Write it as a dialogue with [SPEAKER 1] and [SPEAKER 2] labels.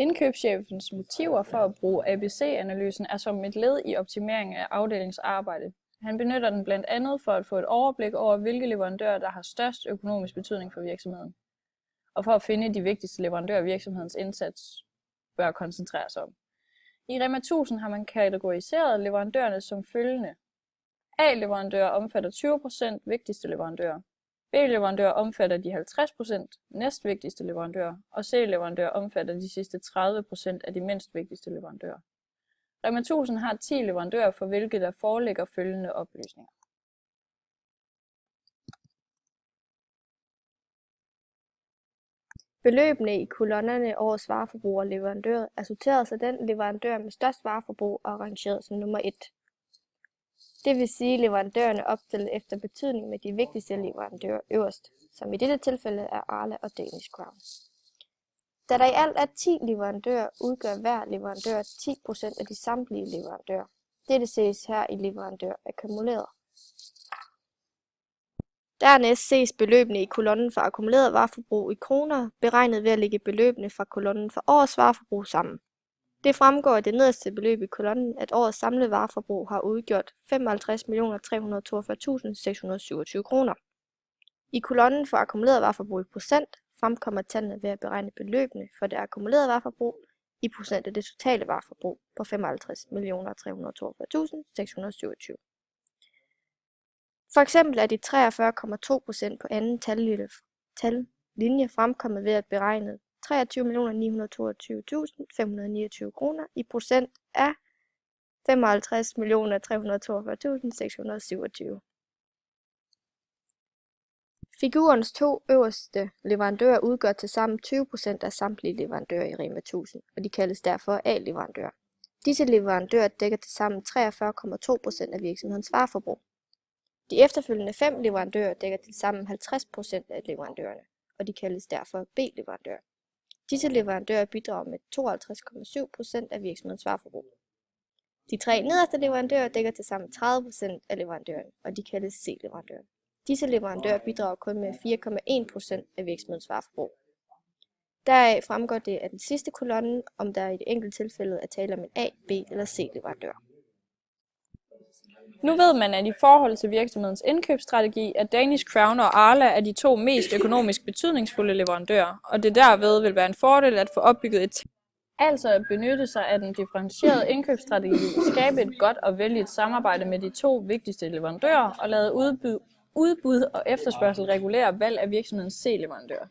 [SPEAKER 1] Indkøbschefens motiver for at bruge ABC-analysen er som et led i optimering af afdelingsarbejde. Han benytter den blandt andet for at få et overblik over, hvilke leverandører, der har størst økonomisk betydning for virksomheden, og for at finde de vigtigste leverandører, virksomhedens indsats bør koncentrere sig om. I REMA 1000 har man kategoriseret leverandørerne som følgende. A-leverandører omfatter 20% vigtigste leverandører. B-leverandører omfatter de 50% næstvigtigste leverandører, og C-leverandører omfatter de sidste 30% af de mindst vigtigste leverandører. REMA 1000 har 10 leverandører, for hvilke der foreligger følgende oplysninger.
[SPEAKER 2] Beløbene i kolonnerne årets vareforbrug og leverandør er sorteret, så den leverandør med størst vareforbrug er rangeret som nummer 1. Det vil sige leverandørerne opstillet efter betydning med de vigtigste leverandører øverst, som i dette tilfælde er Arla og Danish Crown. Da der i alt er 10 leverandører, udgør hver leverandør 10% af de samtlige leverandører. Dette ses her i leverandør akkumuleret. Dernæst ses beløbene i kolonnen for akkumuleret vareforbrug i kroner, beregnet ved at lægge beløbene fra kolonnen for årets vareforbrug sammen. Det fremgår af det nederste beløb i kolonnen, at årets samlede vareforbrug har udgjort 55.342.627 kroner. I kolonnen for akkumuleret vareforbrug i procent fremkommer tallene ved at beregne beløbene for det akkumulerede vareforbrug i procent af det totale vareforbrug på 55.342.627. For eksempel er de 43,2% på anden tallinje fremkommet ved at beregne 23.922.529 kroner i procent af 55.342.627. Figurens 2 øverste leverandører udgør tilsammen 20% af samtlige leverandører i REMA 1000, og de kaldes derfor A-leverandører. Disse leverandører dækker tilsammen 43,2% af virksomhedens vareforbrug. De efterfølgende 5 leverandører dækker tilsammen 50% af leverandørerne, og de kaldes derfor B-leverandører. Disse leverandører bidrager med 52,7% af virksomhedens vareforbrug. De 3 nederste leverandører dækker tilsammen 30% af leverandørerne, og de kaldes C-leverandører. Disse leverandører bidrager kun med 4,1% af virksomhedens vareforbrug. Deraf fremgår det af den sidste kolonne, om der i det enkelte tilfælde er tale om en A, B eller C-leverandør.
[SPEAKER 1] Nu ved man, at i forhold til virksomhedens indkøbsstrategi, at Danish Crown og Arla er de 2 mest økonomisk betydningsfulde leverandører, og det derved vil være en fordel at få opbygget et altså at benytte sig af den differentierede indkøbsstrategi, skabe et godt og vældigt samarbejde med de 2 vigtigste leverandører og lade udbud og efterspørgsel regulere valg af virksomhedens C-leverandør.